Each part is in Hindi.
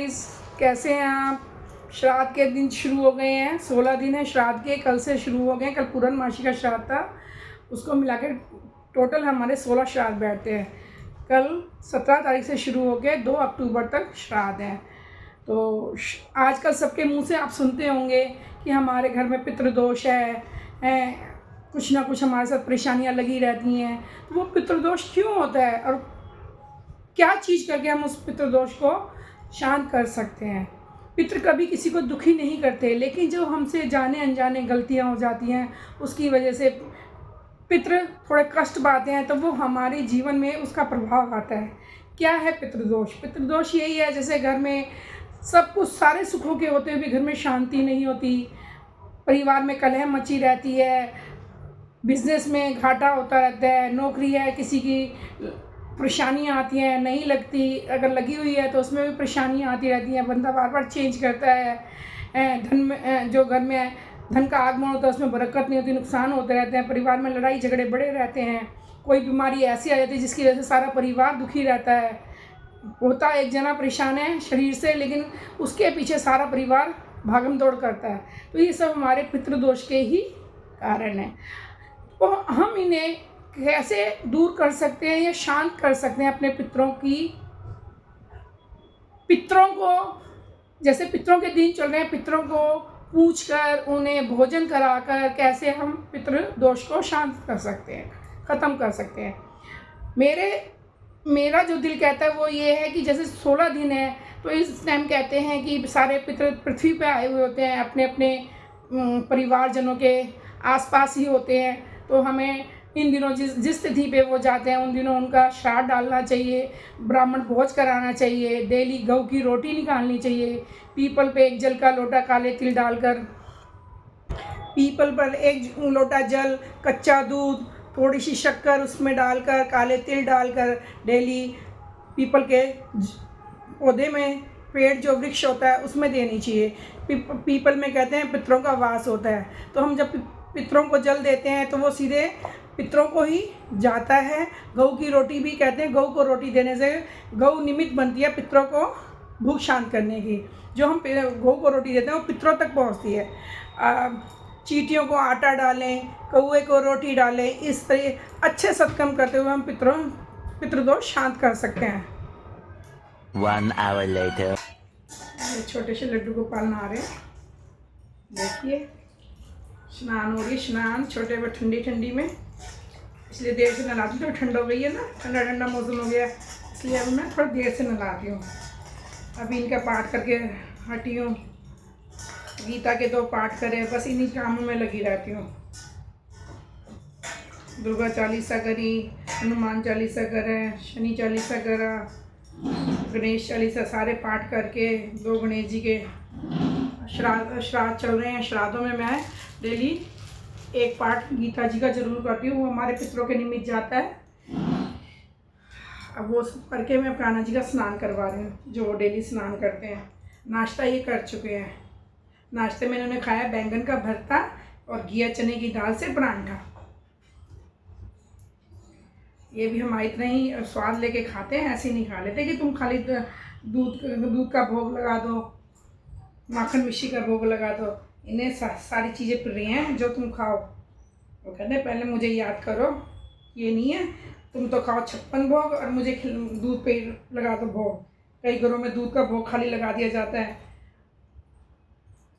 गाइस, कैसे हैं आप। श्राद्ध के दिन शुरू हो गए हैं। 16 दिन है श्राद्ध के, कल से शुरू हो गए। कल पूर्णमासी का श्राद्ध था, उसको मिला के टोटल हमारे 16 श्राद्ध बैठते हैं। कल 17 तारीख से शुरू हो गए, 2 अक्टूबर तक श्राद्ध है। तो आजकल सबके मुंह से आप सुनते होंगे कि हमारे घर में पितृदोष है, कुछ ना कुछ हमारे साथ परेशानियां लगी रहती हैं। तो वो पितृदोष क्यों होता है और क्या चीज़ करके हम उस पितृदोष को शांत कर सकते हैं। पितृ कभी किसी को दुखी नहीं करते, लेकिन जो हमसे जाने अनजाने गलतियां हो जाती हैं उसकी वजह से पितृ थोड़े कष्ट पाते हैं, तो वो हमारे जीवन में उसका प्रभाव आता है। क्या है पितृदोष? पितृदोष यही है, जैसे घर में सब कुछ सारे सुखों के होते हुए भी घर में शांति नहीं होती, परिवार में कलह मची रहती है, बिजनेस में घाटा होता रहता है, नौकरी है किसी की परेशानियाँ आती हैं, नहीं लगती, अगर लगी हुई है तो उसमें भी परेशानियाँ आती रहती हैं, बंदा बार बार चेंज करता है। धन में जो घर में धन का आगमन होता है उसमें बरकत नहीं होती, नुकसान होते रहते हैं, परिवार में लड़ाई झगड़े बढ़े रहते हैं। कोई बीमारी ऐसी आ जाती है जिसकी वजह से सारा परिवार दुखी रहता है। होता एक जना परेशान है शरीर से, लेकिन उसके पीछे सारा परिवार भागम दौड़ करता है। तो ये सब हमारे पितृदोष के ही कारण है। तो हम इन्हें कैसे दूर कर सकते हैं या शांत कर सकते हैं अपने पितरों को, जैसे पितरों के दिन चल रहे हैं, पितरों को पूछकर उन्हें भोजन कराकर कैसे हम पितृ दोष को शांत कर सकते हैं, ख़त्म कर सकते हैं। मेरा जो दिल कहता है वो ये है कि जैसे 16 दिन है, तो इस टाइम कहते हैं कि सारे पितृ पृथ्वी पे आए हुए होते हैं, अपने अपने परिवारजनों के आसपास ही होते हैं। तो हमें इन दिनों जिस तिथि पे वो जाते हैं उन दिनों उनका श्राद्ध डालना चाहिए, ब्राह्मण भोज कराना चाहिए, डेली गऊ की रोटी निकालनी चाहिए, पीपल पे 1 जल का लोटा काले तिल डालकर, पीपल पर 1 लोटा जल, कच्चा दूध, थोड़ी सी शक्कर उसमें डालकर, काले तिल डालकर डेली पीपल के पौधे में, पेड़ जो वृक्ष होता है उसमें देनी चाहिए। पीपल में कहते हैं पितरों का वास होता है, तो हम जब पितरों को जल देते हैं तो वो सीधे पितरों को ही जाता है। गऊ की रोटी भी कहते हैं, गऊ को रोटी देने से गऊ निमित्त बनती है पितरों को भूख शांत करने की। जो हम गऊ को रोटी देते हैं वो पितरों तक पहुंचती है। चींटियों को आटा डालें, कौए को रोटी डालें, इस तरह अच्छे सत्कर्म करते हुए हम पितृदोष शांत कर सकते हैं। 1 hour later. छोटे से लड्डू गोपाल नहा रहे हैं, देखिए स्नान हो रही, स्नान छोटे में ठंडी ठंडी में, इसलिए देर से नहलाती हूँ। तो ठंड हो गई है ना, ठंडा ठंडा मौसम हो गया, इसलिए अब मैं थोड़ा देर से नहलाती हूँ। अभी इनका पाठ करके हटी हूँ, गीता के 2 पाठ करे, बस इन्हीं कामों में लगी रहती हूँ। दुर्गा चालीसा करी, हनुमान चालीसा करें, शनि चालीसा करा, गणेश चालीसा, सारे पाठ करके 2 गणेश जी के श्राद्ध चल रहे हैं। श्राद्धों में मैं डेली 1 पाठ गीता जी का जरूर करती हूँ, वो हमारे पितरों के निमित्त जाता है। अब वो करके मैं कान्हा जी का स्नान करवा रही हूँ, जो डेली स्नान करते हैं। नाश्ता ये कर चुके हैं। नाश्ते में इन्होंने खाया बैंगन का भरता और घिया चने की दाल से परांठा। ये भी हमारे इतना ही स्वाद लेके खाते हैं, ऐसे ही नहीं खा लेते कि तुम खाली दूध का भोग लगा दो, माखन मिश्री का भोग लगा दो। इन्हें सारी चीज़ें प्रिय हैं, जो तुम खाओ। वो कहते हैं पहले मुझे याद करो, ये नहीं है तुम तो खाओ 56 भोग और मुझे दूध पे लगा दो भोग। कई घरों में दूध का भोग खाली लगा दिया जाता है।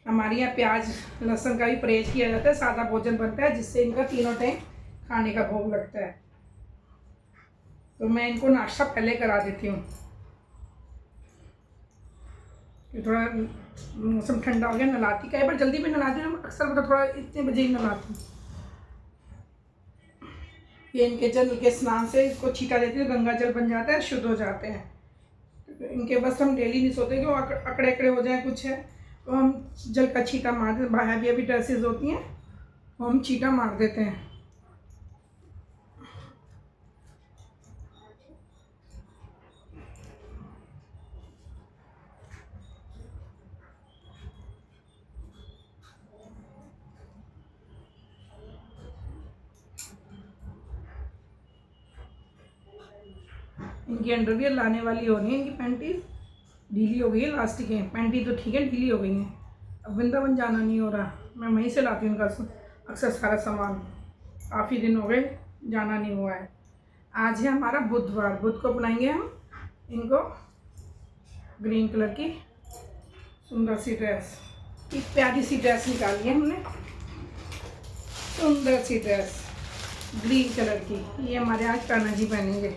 हमारे यहाँ प्याज लहसुन का भी परहेज किया जाता है, सादा भोजन बनता है जिससे इनका तीनों टाइम खाने का भोग लगता है। तो मैं इनको नाश्ता पहले करा देती हूँ, थोड़ा मौसम ठंडा हो गया, नहलाती कई बार जल्दी भी नहलाती हूँ, अक्सर मतलब थोड़ा इतने बजे ही नहलाती हूँ। ये इनके जल के स्नान से इसको छीटा देती हूँ, गंगा जल बन जाता है, शुद्ध हो जाते हैं। तो इनके बस हम डेली नहीं सोते कि वो अकड़े अकड़े हो जाए कुछ है, तो हम जल का छीटा मार देते। बाहर भी अभी ड्रेसेस होती हैं, वो हम छीटा मार देते हैं। इनकी अंडरवियर लाने वाली होनी है, इनकी पैंटीज ढीली हो गई है इलास्टिकें, पैंटी तो ठीक है ढीली हो गई हैं। अब वृंदावन जाना नहीं हो रहा, मैं वहीं से लाती हूँ उनका अक्सर सारा सामान। काफ़ी दिन हो गए जाना नहीं हुआ है। आज है हमारा बुधवार, बुध को बनाएंगे हम इनको ग्रीन कलर की सुंदर सी ड्रेस। एक प्यारी सी ड्रेस निकाली है हमने, सुंदर सी ड्रेस ग्रीन कलर की। ये हमारे आज कान्हा जी पहनेंगे।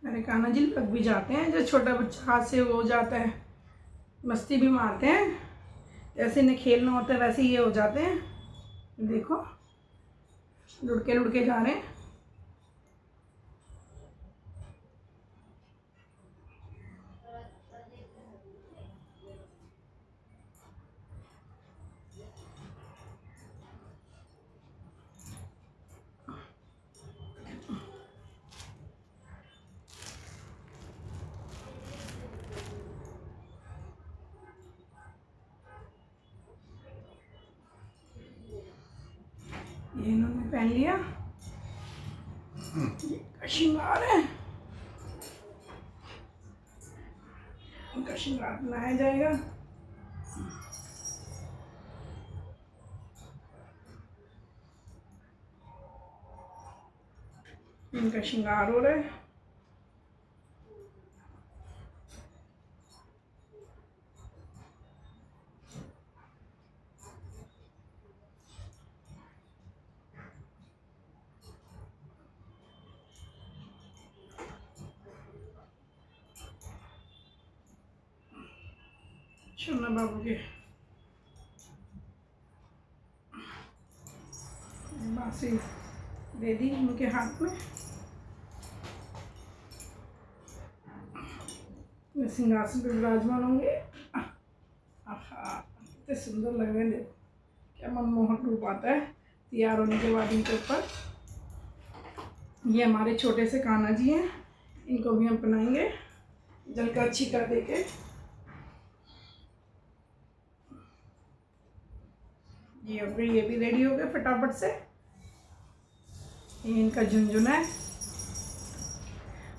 मेरे कान्हा जी लग भी जाते हैं, जो छोटा बच्चा हाथ से हो जाता है, मस्ती भी मारते हैं। जैसे इन्हें खेलना होता है वैसे ये हो जाते हैं। देखो लुढ़के जा रहे हैं। ये इन्होंने पहन लिया, इनका श्रृंगार है, इनका श्रृंगार बनाया जाएगा। इनका श्रृंगार हो रहा है। शोना बाबू के बांसी दे दी उनके हाथ में। मैं सिंहासन पे विराजमान होंगे। कितने सुंदर लग रहे हैं, देखो क्या मनमोहक रूप आता है तैयार होने के बाद इनके ऊपर। ये हमारे छोटे से कान्हा जी हैं, इनको भी हम पहनाएंगे जल का अच्छी कर देके। ये हो गई, ये भी रेडी हो गए फटाफट से। ये इनका झुनझुना है।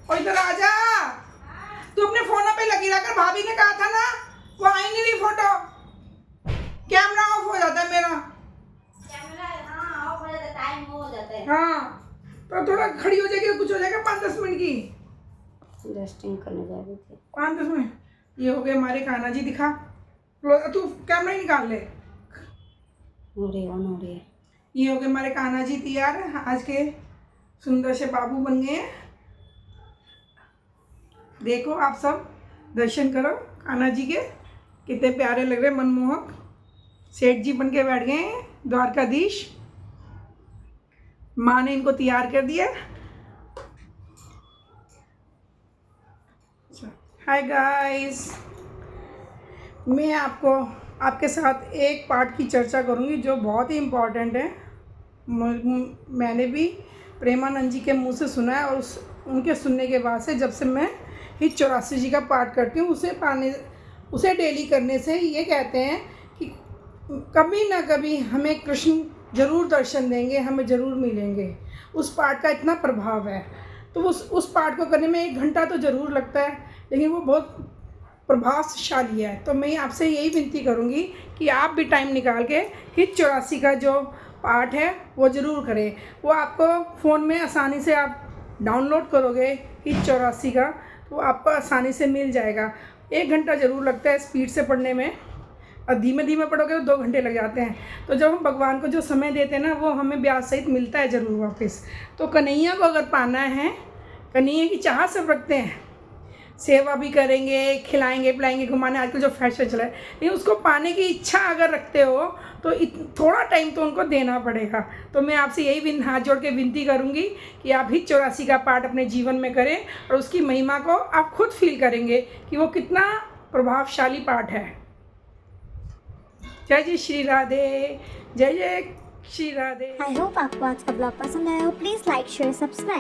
और इधर आजा, तू अपने फोन पे लगी रहकर, भाभी ने कहा था ना वो आई नहीं रही फोटो। कैमरा ऑफ हो जाता है मेरा। कैमरा हाँ ऑफ हो जाता है, टाइम हो जाता है। हाँ तो थोड़ा खड़ी हो जाएगी, कुछ हो जाएगा 5-10 मिनट की। डस्टिंग करने जा रही थी। 5-10 मिनट। ये हो गए हमारे कान्हा जी, दिखा तू कैमरा ही निकाल ले। हो रही है। ये हो गए हमारे कान्हा जी तैयार। आज के सुंदर से बाबू बन गए हैं। देखो आप सब दर्शन करो कान्हा जी के, कितने प्यारे लग रहे, मनमोहक। सेठ जी बन के बैठ गए हैं, द्वारकाधीश। माँ ने इनको तैयार कर दिया। हाय गाइस, मैं आपके साथ एक पार्ट की चर्चा करूंगी जो बहुत ही इम्पॉर्टेंट है। मैंने भी प्रेमानंद जी के मुंह से सुना है, और उनके सुनने के बाद से जब से मैं हित 84 जी का पाठ करती हूँ, उसे डेली करने से ये कहते हैं कि कभी ना कभी हमें कृष्ण ज़रूर दर्शन देंगे, हमें ज़रूर मिलेंगे। उस पाठ का इतना प्रभाव है। तो उस पाठ को करने में 1 घंटा तो ज़रूर लगता है, लेकिन वो बहुत प्रभावशाली है। तो मैं आपसे यही विनती करूँगी कि आप भी टाइम निकाल के हित 84 का जो पाठ है वो ज़रूर करें। वो आपको फ़ोन में आसानी से आप डाउनलोड करोगे हित 84 का, तो आपको आसानी से मिल जाएगा। 1 घंटा ज़रूर लगता है स्पीड से पढ़ने में, और धीमे धीमे पढ़ोगे तो 2 घंटे लग जाते हैं। तो जब हम भगवान को जो समय देते हैं ना, वो हमें ब्याज सहित मिलता है ज़रूर वापस। तो कन्हैया को अगर पाना है, कन्हैया की चाह सब रखते हैं, सेवा भी करेंगे, खिलाएंगे पिलाएंगे, घुमाने, आजकल जो फैशन चला है, लेकिन उसको पाने की इच्छा अगर रखते हो तो थोड़ा टाइम तो उनको देना पड़ेगा। तो मैं आपसे यही हाथ जोड़ के विनती करूंगी कि आप हित 84 का पाठ अपने जीवन में करें, और उसकी महिमा को आप खुद फील करेंगे कि वो कितना प्रभावशाली पाठ है। जय जय श्री राधे, जय जय श्री राधे। आई होप आपको आज का ब्लॉग पसंद आया हो। Please like share subscribe.